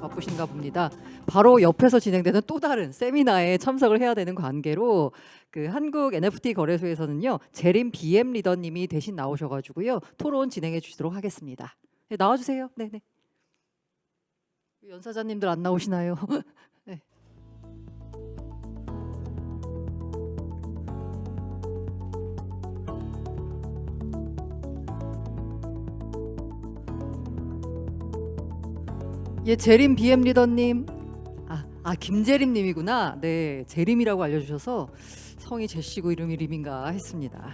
바쁘신가 봅니다. 바로 옆에서 진행되는 또 다른 세미나에 참석을 해야 되는 관계로 그 한국 NFT 거래소에서는요 재림 BM 리더님이 대신 나오셔가지고요 토론 진행해 주시도록 하겠습니다. 네, 나와주세요. 네네. 연사자님들 안 나오시나요? 네. 예, 재림 BM 리더님. 김재림님이구나. 네, 재림이라고 알려주셔서 성이 제시고 이름이 림인가 했습니다.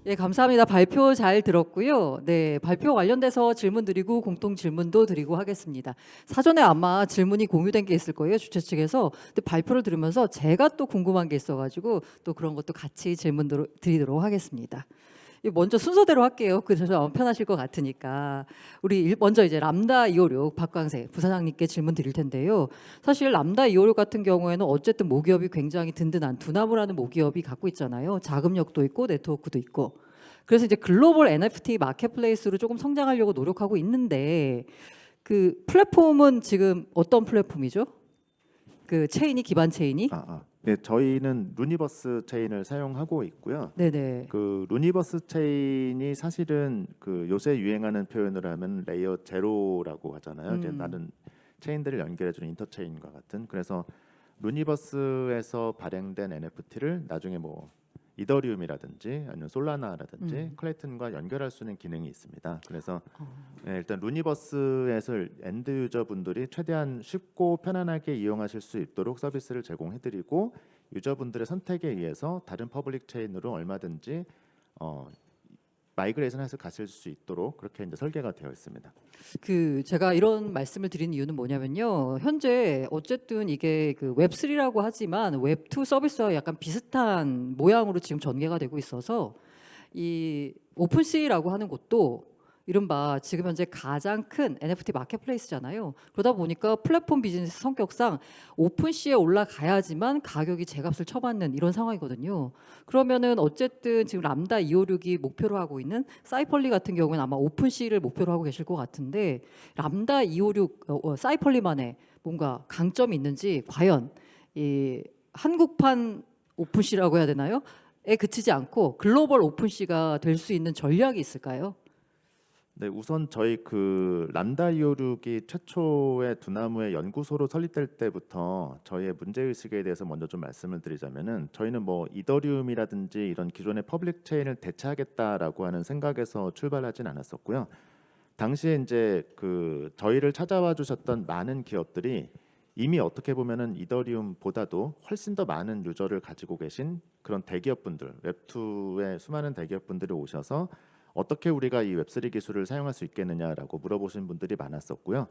예, 감사합니다. 발표 잘 들었고요. 네, 발표 관련돼서 질문 드리고 공통 질문도 드리고 하겠습니다. 사전에 아마 질문이 공유된 게 있을 거예요, 주최 측에서. 근데 발표를 들으면서 제가 또 궁금한 게 있어가지고 또 그런 것도 같이 질문 드리도록 하겠습니다. 먼저 순서대로 할게요. 그래서 마음 편하실 것 같으니까 우리 먼저 이제 람다 256 박광세 부사장님께 질문 드릴 텐데요. 사실 람다 256 같은 경우에는 어쨌든 모기업이 굉장히 든든한 두나무라는 모기업이 갖고 있잖아요. 자금력도 있고 네트워크도 있고. 그래서 이제 글로벌 NFT 마켓플레이스로 조금 성장하려고 노력하고 있는데 그 플랫폼은 지금 어떤 플랫폼이죠? 그 체인이 기반 체인이? 네, 저희는 루니버스 체인을 사용하고 있고요. 네네. 그 루니버스 체인이 사실은 그 요새 유행하는 표현으로 하면 레이어 제로라고 하잖아요. 이제 나는 체인들을 연결해주는 인터체인과 같은. 그래서 루니버스에서 발행된 NFT를 나중에 뭐 이더리움이라든지 아니면 솔라나라든지 클레이튼과 연결할 수 있는 기능이 있습니다. 그래서 네, 일단 루니버스에서 엔드 유저분들이 최대한 쉽고 편안하게 이용하실 수 있도록 서비스를 제공해드리고 유저분들의 선택에 의해서 다른 퍼블릭 체인으로 얼마든지 마이그레이션해서 가실 수 있도록 그렇게 이제 설계가 되어 있습니다. 그 제가 이런 말씀을 드리는 이유는 뭐냐면요. 현재 어쨌든 이게 그 웹3라고 하지만 웹2 서비스와 약간 비슷한 모양으로 지금 전개가 되고 있어서 이 오픈시라고 하는 곳도 이른바 지금 현재 가장 큰 NFT 마켓플레이스잖아요. 그러다 보니까 플랫폼 비즈니스 성격상 오픈시에 올라가야지만 가격이 제값을 쳐받는 이런 상황이거든요. 그러면은 어쨌든 지금 람다 256이 목표로 하고 있는 사이펄리 같은 경우는 아마 오픈시를 목표로 하고 계실 것 같은데 람다 256 사이펄리만의 뭔가 강점이 있는지 과연 이 한국판 오픈시라고 해야 되나요? 에 그치지 않고 글로벌 오픈시가 될 수 있는 전략이 있을까요? 네, 우선 저희 그 람다 256이 최초의 두나무의 연구소로 설립될 때부터 저희의 문제 의식에 대해서 먼저 좀 말씀을 드리자면은 저희는 뭐 이더리움이라든지 이런 기존의 퍼블릭 체인을 대체하겠다라고 하는 생각에서 출발하진 않았었고요. 당시에 이제 그 저희를 찾아와 주셨던 많은 기업들이 이미 어떻게 보면은 이더리움보다도 훨씬 더 많은 유저를 가지고 계신 그런 대기업분들, 웹2의 수많은 대기업분들이 오셔서 어떻게 우리가 이 웹3 기술을 사용할 수 있겠느냐라고 물어보신 분들이 많았었고요.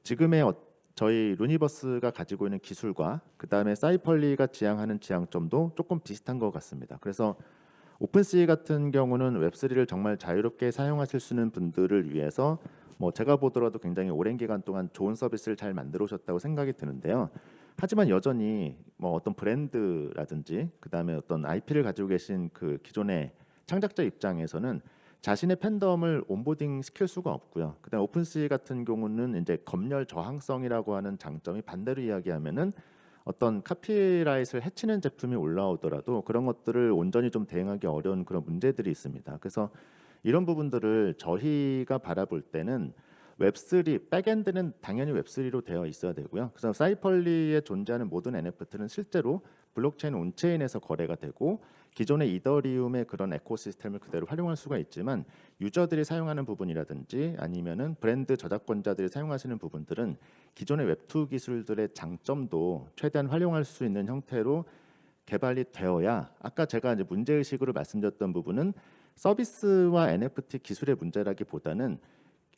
지금의 저희 루니버스가 가지고 있는 기술과 그 다음에 사이펄리가 지향하는 지향점도 조금 비슷한 것 같습니다. 그래서 오픈시 같은 경우는 웹3를 정말 자유롭게 사용하실 수 있는 분들을 위해서 뭐 제가 보더라도 굉장히 오랜 기간 동안 좋은 서비스를 잘 만들어 오셨다고 생각이 드는데요. 하지만 여전히 뭐 어떤 브랜드라든지 그 다음에 어떤 IP를 가지고 계신 그 기존의 창작자 입장에서는 자신의 팬덤을 온보딩 시킬 수가 없고요. 그다음 오픈시 같은 경우는 이제 검열 저항성이라고 하는 장점이 반대로 이야기하면은 어떤 카피라이트를 해치는 제품이 올라오더라도 그런 것들을 온전히 좀 대응하기 어려운 그런 문제들이 있습니다. 그래서 이런 부분들을 저희가 바라볼 때는 웹3 백엔드는 당연히 웹3로 되어 있어야 되고요. 그래서 사이펄리에 존재하는 모든 NFT는 실제로 블록체인 온체인에서 거래가 되고 기존의 이더리움의 그런 에코시스템을 그대로 활용할 수가 있지만 유저들이 사용하는 부분이라든지 아니면은 브랜드 저작권자들이 사용하시는 부분들은 기존의 웹2 기술들의 장점도 최대한 활용할 수 있는 형태로 개발이 되어야 아까 제가 이제 문제 의식으로 말씀드렸던 부분은 서비스와 NFT 기술의 문제라기보다는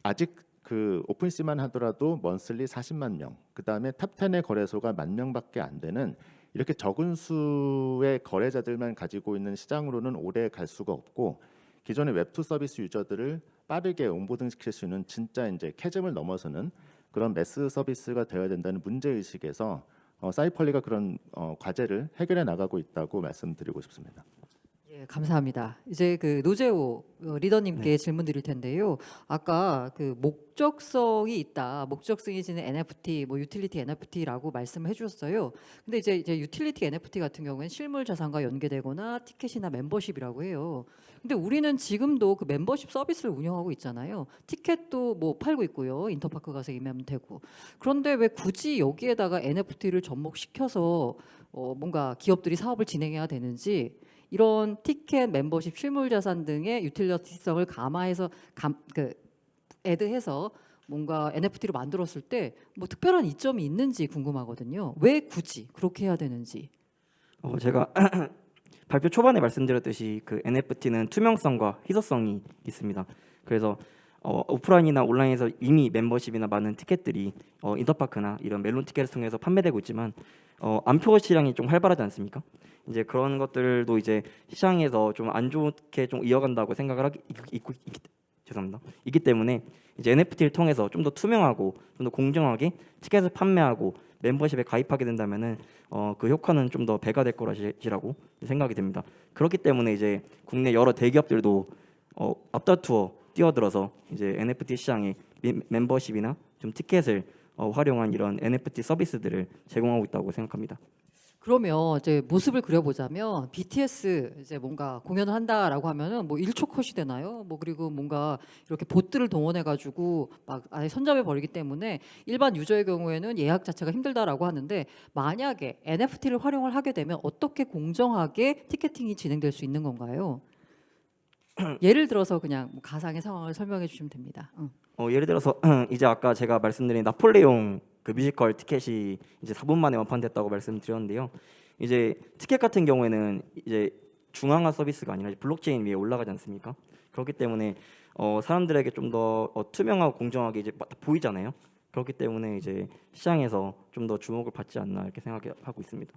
아직 그 오픈시만 하더라도 먼슬리 40만 명, 그 다음에 탑10의 거래소가 10,000명밖에 안 되는 이렇게 적은 수의 거래자들만 가지고 있는 시장으로는 오래 갈 수가 없고 기존의 웹2 서비스 유저들을 빠르게 온보딩 시킬 수 있는 진짜 이제 캐즘을 넘어서는 그런 매스 서비스가 되어야 된다는 문제 의식에서 사이펄리가 그런 과제를 해결해 나가고 있다고 말씀드리고 싶습니다. 예, 감사합니다. 이제 그 노재호 리더님께 네. 질문 드릴 텐데요. 아까 그 목적성이 있다, 목적성이 지는 NFT, 뭐 유틸리티 NFT라고 말씀을 해주셨어요. 근데 이제 유틸리티 NFT 같은 경우에는 실물 자산과 연계되거나 티켓이나 멤버십이라고 해요. 근데 우리는 지금도 그 멤버십 서비스를 운영하고 있잖아요. 티켓도 뭐 팔고 있고요. 인터파크 가서 이메하면 되고. 그런데 왜 굳이 여기에다가 NFT를 접목시켜서 뭔가 기업들이 사업을 진행해야 되는지, 이런 티켓, 멤버십, 실물 자산 등의 유틸리티성을 감화해서 애드해서 뭔가 NFT로 만들었을 때 뭐 특별한 이점이 있는지 궁금하거든요. 왜 굳이 그렇게 해야 되는지. 제가 발표 초반에 말씀드렸듯이 그 NFT는 투명성과 희소성이 있습니다. 그래서 오프라인이나 온라인에서 이미 멤버십이나 많은 티켓들이 인터파크나 이런 멜론 티켓을 통해서 판매되고 있지만 안표 시장이 좀 활발하지 않습니까? 이제 그런 것들도 이제 시장에서 좀 안 좋게 좀 이어간다고 생각을 죄송합니다. 이기 때문에 이제 NFT를 통해서 좀 더 투명하고 좀 더 공정하게 티켓을 판매하고 멤버십에 가입하게 된다면은 그 효과는 좀 더 배가 될 거라고 생각이 됩니다. 그렇기 때문에 이제 국내 여러 대기업들도 앞다투어 뛰어들어서 이제 NFT 시장에 멤버십이나 좀 티켓을 활용한 이런 NFT 서비스들을 제공하고 있다고 생각합니다. 그러면 이제 모습을 그려보자면 BTS 이제 뭔가 공연을 한다라고 하면은 뭐 1초 컷이 되나요? 뭐 그리고 뭔가 이렇게 봇들을 동원해가지고 막 아예 선점해 버리기 때문에 일반 유저의 경우에는 예약 자체가 힘들다라고 하는데, 만약에 NFT를 활용을 하게 되면 어떻게 공정하게 티켓팅이 진행될 수 있는 건가요? 예를 들어서 그냥 뭐 가상의 상황을 설명해 주시면 됩니다. 응. 예를 들어서 이제 아까 제가 말씀드린 나폴레옹 그 뮤지컬 티켓이 이제 4분 만에 완판됐다고 말씀드렸는데요. 이제 티켓 같은 경우에는 이제 중앙화 서비스가 아니라 블록체인 위에 올라가지 않습니까? 그렇기 때문에 사람들에게 좀 더 투명하고 공정하게 이제 보이잖아요. 그렇기 때문에 이제 시장에서 좀 더 주목을 받지 않나 이렇게 생각하고 있습니다.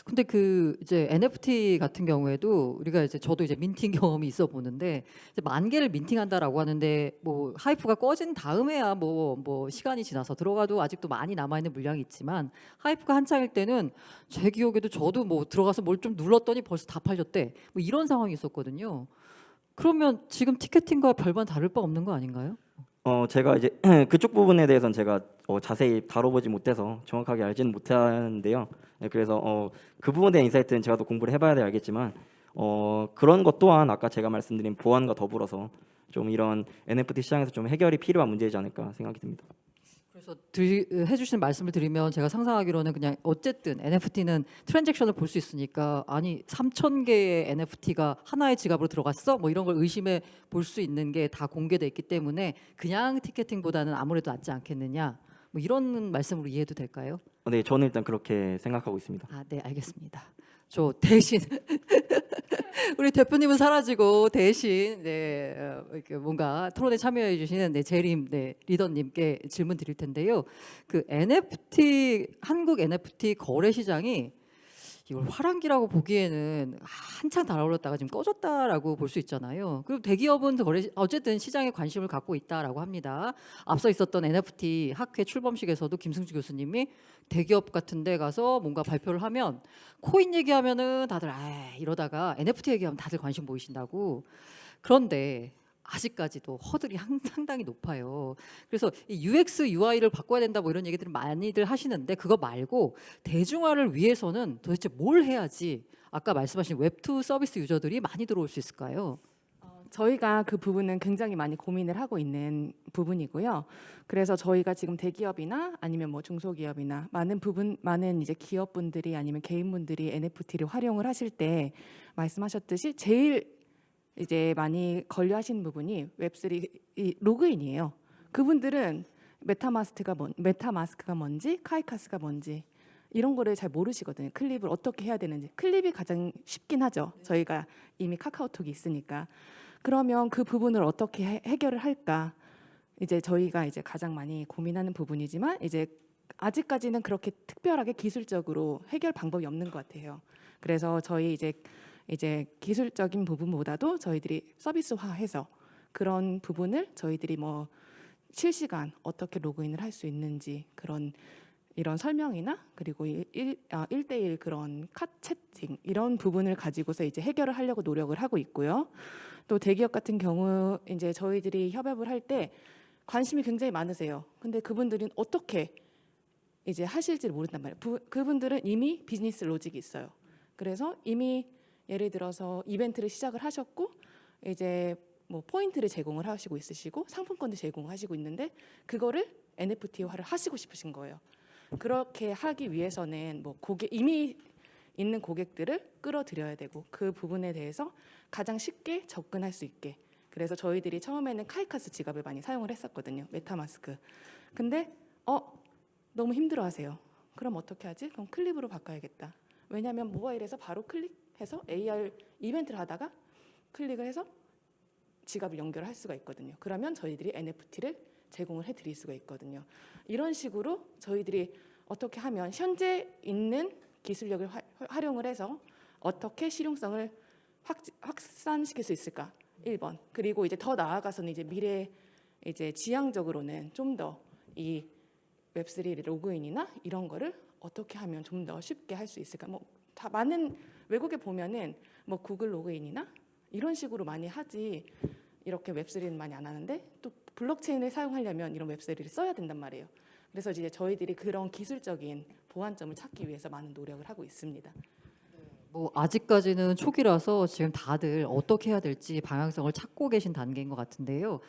근데 그 이제 NFT 같은 경우에도 우리가 이제 저도 이제 민팅 경험이 있어 보는데, 이제 10,000개를 민팅한다라고 하는데 뭐 하이프가 꺼진 다음에야 뭐 시간이 지나서 들어가도 아직도 많이 남아 있는 물량이 있지만, 하이프가 한창일 때는 제 기억에도 저도 뭐 들어가서 뭘 좀 눌렀더니 벌써 다 팔렸대. 뭐 이런 상황이 있었거든요. 그러면 지금 티켓팅과 별반 다를 바 없는 거 아닌가요? 제가 이제 그쪽 부분에 대해서는 제가 자세히 다뤄보지 못해서 정확하게 알지는 못하는데요. 네, 그래서 그 부분에 대한 인사이트는 제가 더 공부를 해봐야 돼 알겠지만 그런 것 또한 아까 제가 말씀드린 보안과 더불어서 좀 이런 NFT 시장에서 좀 해결이 필요한 문제이지 않을까 생각이 듭니다. 그래서 해주신 말씀을 드리면 제가 상상하기로는 그냥 어쨌든 NFT는 트랜잭션을 볼 수 있으니까, 아니 3,000개의 NFT가 하나의 지갑으로 들어갔어? 뭐 이런 걸 의심해 볼 수 있는 게 다 공개돼 있기 때문에 그냥 티켓팅보다는 아무래도 낫지 않겠느냐, 뭐 이런 말씀으로 이해해도 될까요? 네, 저는 일단 그렇게 생각하고 있습니다. 아, 네, 알겠습니다. 저 대신 우리 대표님은 사라지고 대신 이렇게 뭔가 토론에 참여해 주시는 재림 리더님께 질문 드릴 텐데요. 그 NFT 한국 NFT 거래 시장이 이걸 화랑기라고 보기에는 한창 달아올랐다가 지금 꺼졌다라고 볼 수 있잖아요. 그리고 대기업은 어쨌든 시장에 관심을 갖고 있다라고 합니다. 앞서 있었던 NFT 학회 출범식에서도 김승주 교수님이 대기업 같은 데 가서 뭔가 발표를 하면 코인 얘기하면은 다들 이러다가 NFT 얘기하면 다들 관심 보이신다고. 그런데 아직까지도 허들이 상당히 높아요. 그래서 이 UX, UI를 바꿔야 된다 뭐 이런 얘기들을 많이들 하시는데, 그거 말고 대중화를 위해서는 도대체 뭘 해야지 아까 말씀하신 웹2 서비스 유저들이 많이 들어올 수 있을까요? 저희가 그 부분은 굉장히 많이 고민을 하고 있는 부분이고요. 그래서 저희가 지금 대기업이나 아니면 뭐 중소기업이나 많은 이제 기업분들이 아니면 개인분들이 NFT를 활용을 하실 때 말씀하셨듯이 제일 이제 많이 걸려하시는 부분이 웹3 이 로그인이에요. 그분들은 메타마스크가 뭔지, 카이카스가 뭔지 이런 거를 잘 모르시거든요. 클립을 어떻게 해야 되는지. 클립이 가장 쉽긴 하죠. 저희가 이미 카카오톡이 있으니까. 그러면 그 부분을 어떻게 해결을 할까? 이제 저희가 이제 가장 많이 고민하는 부분이지만, 이제 아직까지는 그렇게 특별하게 기술적으로 해결 방법이 없는 것 같아요. 그래서 저희 이제 기술적인 부분보다도 저희들이 서비스화해서 그런 부분을 저희들이 뭐 실시간 어떻게 로그인을 할 수 있는지, 그런 이런 설명이나 그리고 1대1 그런 카 채팅 이런 부분을 가지고서 이제 해결을 하려고 노력을 하고 있고요. 또 대기업 같은 경우 이제 저희들이 협업을 할 때 관심이 굉장히 많으세요. 근데 그분들은 어떻게 이제 하실지를 모른단 말이에요. 그분들은 이미 비즈니스 로직이 있어요. 그래서 이미 예를 들어서 이벤트를 시작을 하셨고 이제 뭐 포인트를 제공을 하시고 있으시고 상품권도 제공하시고 있는데 그거를 NFT화를 하시고 싶으신 거예요. 그렇게 하기 위해서는 뭐 이미 있는 고객들을 끌어들여야 되고 그 부분에 대해서 가장 쉽게 접근할 수 있게. 그래서 저희들이 처음에는 카이카스 지갑을 많이 사용을 했었거든요. 메타마스크. 근데 너무 힘들어하세요. 그럼 어떻게 하지? 그럼 클립으로 바꿔야겠다. 왜냐하면 모바일에서 바로 클릭해서 AR 이벤트를 하다가 클릭을 해서 지갑을 연결할 수가 있거든요. 그러면 저희들이 NFT를 제공을 해드릴 수가 있거든요. 이런 식으로 저희들이 어떻게 하면 현재 있는 기술력을 활용을 해서 어떻게 실용성을 확산시킬 수 있을까? 1번. 그리고 이제 더 나아가서는 이제 미래 이제 지향적으로는 좀 더 이 웹3 로그인이나 이런 거를 어떻게 하면 좀 더 쉽게 할 수 있을까? 뭐 다 많은 외국에 보면은 뭐 구글 로그인이나 이런 식으로 많이 하지 이렇게 웹3는 많이 안 하는데 또 블록체인을 사용하려면 이런 웹3를 써야 된단 말이에요. 그래서 이제 저희들이 그런 기술적인 보완점을 찾기 위해서 많은 노력을 하고 있습니다. 뭐 아직까지는 초기라서 지금 다들 어떻게 해야 될지 방향성을 찾고 계신 단계인 것 같은데요.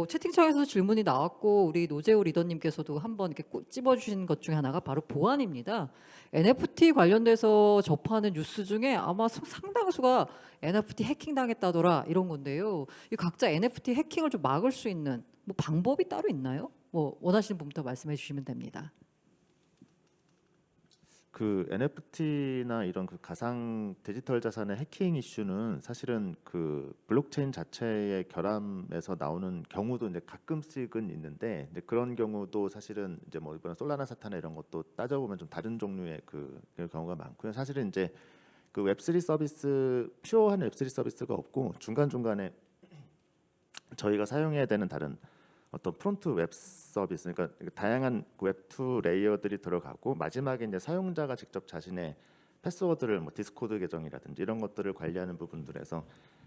채팅창에서 질문이 나왔고 우리 노재우 리더님께서도 한번 이렇게 찝어주신 것 중에 하나가 바로 보안입니다. NFT 관련돼서 접하는 뉴스 중에 아마 상당수가 NFT 해킹 당했다더라 이런 건데요. 이 각자 NFT 해킹을 좀 막을 수 있는 뭐 방법이 따로 있나요? 뭐 원하시는 분부터 말씀해 주시면 됩니다. 그 NFT나 이런 그 가상 디지털 자산의 해킹 이슈는 사실은 그 블록체인 자체의 결함에서 나오는 경우도 이제 가끔씩은 있는데, 이제 그런 경우도 사실은 이제 뭐 이번 솔라나 사태나 이런 것도 따져보면 좀 다른 종류의 그 경우가 많고요. 사실은 이제 그 웹3 서비스 퓨어한 웹3 서비스가 없고 중간 중간에 저희가 사용해야 되는 다른 어떤 프론트 웹 서비스, 그러니까 다양한 웹2 레이어들이 들어가고 마지막에 이제 사용자가 직접 자신의 패스워드를 뭐 디스코드 계정이라든지 이런 것들을 관리하는 부분들에서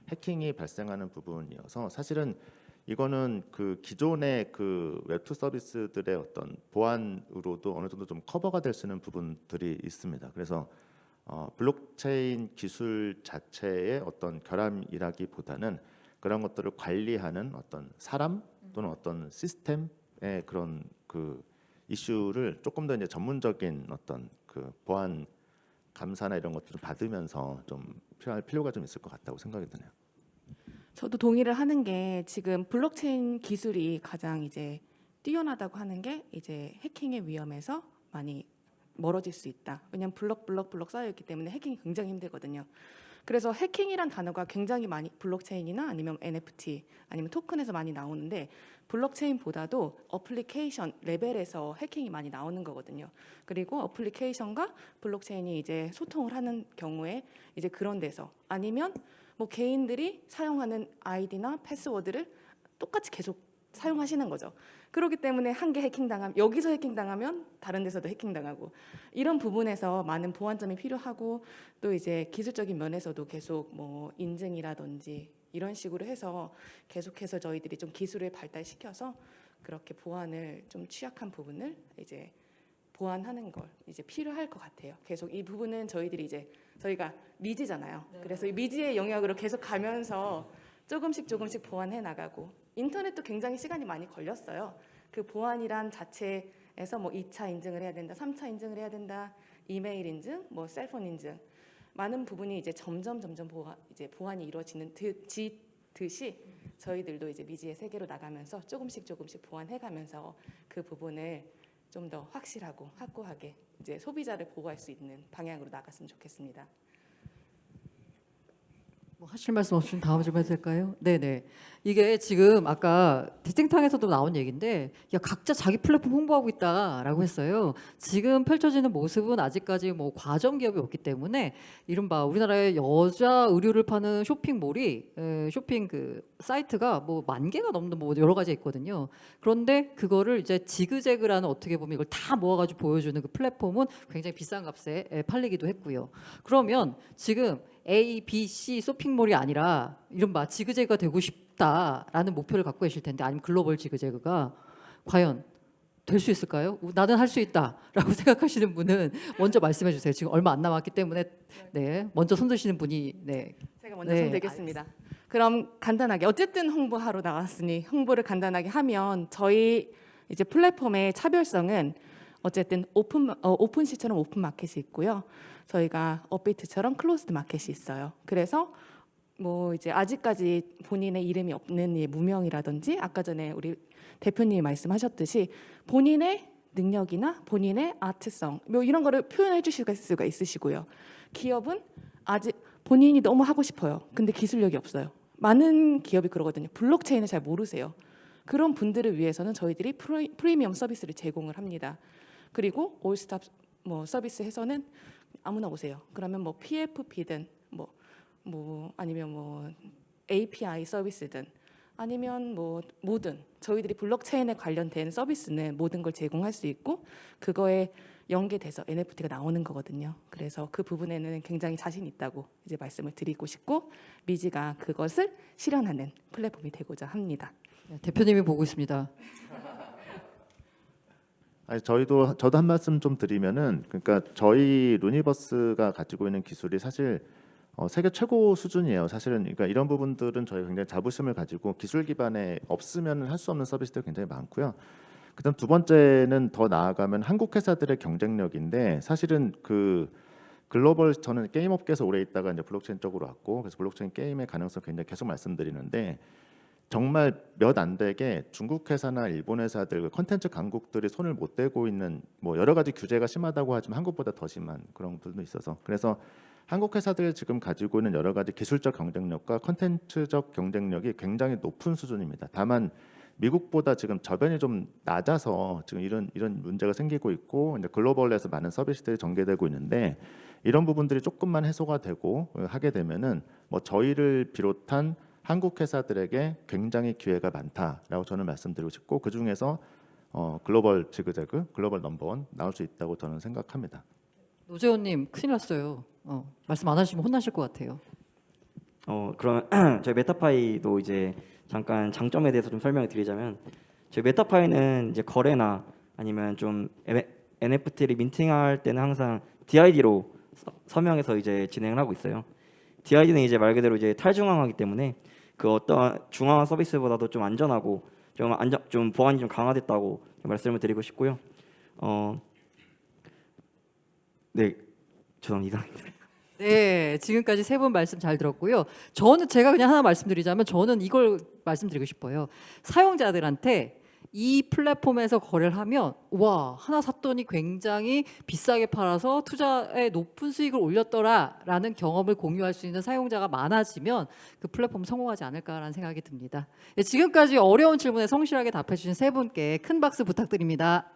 해킹이 발생하는 부분이어서 사실은 이거는 그 기존의 그 웹2 서비스들의 어떤 보안으로도 어느 정도 좀 커버가 될 수 있는 부분들이 있습니다. 그래서 블록체인 기술 자체의 어떤 결함이라기보다는 그런 것들을 관리하는 어떤 사람 또는 어떤 시스템의 그런 그 이슈를 조금 더 이제 전문적인 어떤 그 보안 감사나 이런 것들을 받으면서 좀 필요할 필요가 좀 있을 것 같다고 생각이 드네요. 저도 동의를 하는 게 지금 블록체인 기술이 가장 이제 뛰어나다고 하는 게 이제 해킹의 위험에서 많이 멀어질 수 있다. 왜냐하면 블록 쌓여 있기 때문에 해킹이 굉장히 힘들거든요. 그래서 해킹이란 단어가 굉장히 많이 블록체인이나 아니면 NFT 아니면 토큰에서 많이 나오는데 블록체인보다도 어플리케이션 레벨에서 해킹이 많이 나오는 거거든요. 그리고 어플리케이션과 블록체인이 이제 소통을 하는 경우에 이제 그런 데서 아니면 뭐 개인들이 사용하는 아이디나 패스워드를 똑같이 계속 사용하시는 거죠. 그렇기 때문에 한 개 해킹당하면 여기서 해킹당하면 다른 데서도 해킹당하고 이런 부분에서 많은 보완점이 필요하고 또 이제 기술적인 면에서도 계속 뭐 인증이라든지 이런 식으로 해서 계속해서 저희들이 좀 기술을 발달시켜서 그렇게 보안을 좀 취약한 부분을 이제 보완하는 걸 이제 필요할 것 같아요. 계속 이 부분은 저희가 미지잖아요. 그래서 이 미지의 영역으로 계속 가면서 조금씩 보완해 나가고 인터넷도 굉장히 시간이 많이 걸렸어요. 그 보안이란 자체에서 뭐 2차 인증을 해야 된다, 3차 인증을 해야 된다, 이메일 인증, 뭐 셀폰 인증 많은 부분이 이제 점점 보완이 이루어지는 듯이 저희들도 이제 미지의 세계로 나가면서 조금씩 보완해가면서 그 부분을 좀 더 확실하고 확고하게 이제 소비자를 보호할 수 있는 방향으로 나갔으면 좋겠습니다. 뭐 하실 말씀 없으면 다음 좀 해도 될까요? 네네. 이게 지금 아까 디팅탕에서도 나온 얘기인데, 야 각자 자기 플랫폼 홍보하고 있다라고 했어요. 지금 펼쳐지는 모습은 아직까지 뭐 과점 기업이 없기 때문에 이른바 우리나라의 여자 의류를 파는 쇼핑몰이 쇼핑 그 사이트가 뭐 10,000개가 넘는 뭐 여러 가지 있거든요. 그런데 그거를 이제 지그재그라는 어떻게 보면 이걸 다 모아가지고 보여주는 그 플랫폼은 굉장히 비싼 값에 팔리기도 했고요. 그러면 지금 A, B, C 쇼핑몰이 아니라 이른바 지그재그가 되고 싶다라는 목표를 갖고 계실 텐데, 아니면 글로벌 지그재그가 과연 될 수 있을까요? 나는 할 수 있다라고 생각하시는 분은 먼저 말씀해 주세요. 지금 얼마 안 남았기 때문에 네, 먼저 손 드시는 분이 네. 제가 먼저 네, 손들겠습니다. 그럼 간단하게 어쨌든 홍보하러 나왔으니 홍보를 간단하게 하면 저희 이제 플랫폼의 차별성은 어쨌든 오픈시처럼 오픈 마켓이 있고요. 저희가 업비트처럼 클로즈드 마켓이 있어요. 그래서 뭐 이제 아직까지 본인의 이름이 없는 이 무명이라든지 아까 전에 우리 대표님이 말씀하셨듯이 본인의 능력이나 본인의 아트성 뭐 이런 거를 표현해 주실 수가 있으시고요. 기업은 아직 본인이 너무 하고 싶어요. 근데 기술력이 없어요. 많은 기업이 그러거든요. 블록체인을 잘 모르세요. 그런 분들을 위해서는 저희들이 프리미엄 서비스를 제공을 합니다. 그리고 올스탑 뭐 서비스 해서는 아무나 오세요. 그러면 뭐 PFP든 뭐 아니면 뭐 API 서비스든 아니면 뭐 뭐든 저희들이 블록체인에 관련된 서비스는 모든 걸 제공할 수 있고 그거에 연계돼서 NFT가 나오는 거거든요. 그래서 그 부분에는 굉장히 자신 있다고 이제 말씀을 드리고 싶고 미지가 그것을 실현하는 플랫폼이 되고자 합니다. 네, 대표님이 보고 있습니다. 아니, 저도 한 말씀 좀 드리면은, 그러니까 저희 루니버스가 가지고 있는 기술이 사실 세계 최고 수준이에요. 사실은 그러니까 이런 부분들은 저희 굉장히 자부심을 가지고 기술 기반에 없으면 할 수 없는 서비스들이 굉장히 많고요. 그다음 두 번째는 더 나아가면 한국 회사들의 경쟁력인데, 사실은 그 글로벌, 저는 게임 업계에서 오래 있다가 이제 블록체인 쪽으로 왔고, 그래서 블록체인 게임의 가능성 굉장히 계속 말씀드리는데, 정말 몇 안 되게 중국 회사나 일본 회사들 컨텐츠 강국들이 손을 못 대고 있는, 뭐 여러 가지 규제가 심하다고 하지만 한국보다 더 심한 그런 부분도 있어서, 그래서 한국 회사들 지금 가지고 있는 여러 가지 기술적 경쟁력과 컨텐츠적 경쟁력이 굉장히 높은 수준입니다. 다만 미국보다 지금 저변이 좀 낮아서 지금 이런 문제가 생기고 있고, 이제 글로벌에서 많은 서비스들이 전개되고 있는데, 이런 부분들이 조금만 해소가 되고 하게 되면은 뭐 저희를 비롯한 한국 회사들에게 굉장히 기회가 많다라고 저는 말씀드리고 싶고, 그 중에서 글로벌 지그재그, 글로벌 넘버원 나올 수 있다고 저는 생각합니다. 노재원님 큰일 났어요. 말씀 안 하시면 혼나실 것 같아요. 그러면 저희 메타파이도 이제 잠깐 장점에 대해서 좀 설명을 드리자면, 저희 메타파이는 이제 거래나 아니면 좀 NFT를 민팅할 때는 항상 DID로 서명해서 이제 진행을 하고 있어요. DID는 이제 말 그대로 이제 탈중앙화이기 때문에 그 어떤 중앙화 서비스보다도 좀 안전하고 좀 보안이 좀 강화됐다고 말씀을 드리고 싶고요. 네, 저는 이상입니다. 네, 지금까지 세 분 말씀 잘 들었고요. 제가 그냥 하나 말씀드리자면 저는 이걸 말씀드리고 싶어요. 사용자들한테 이 플랫폼에서 거래를 하면 와, 하나 샀더니 굉장히 비싸게 팔아서 투자에 높은 수익을 올렸더라라는 경험을 공유할 수 있는 사용자가 많아지면 그 플랫폼 성공하지 않을까라는 생각이 듭니다. 네, 지금까지 어려운 질문에 성실하게 답해 주신 세 분께 큰 박수 부탁드립니다.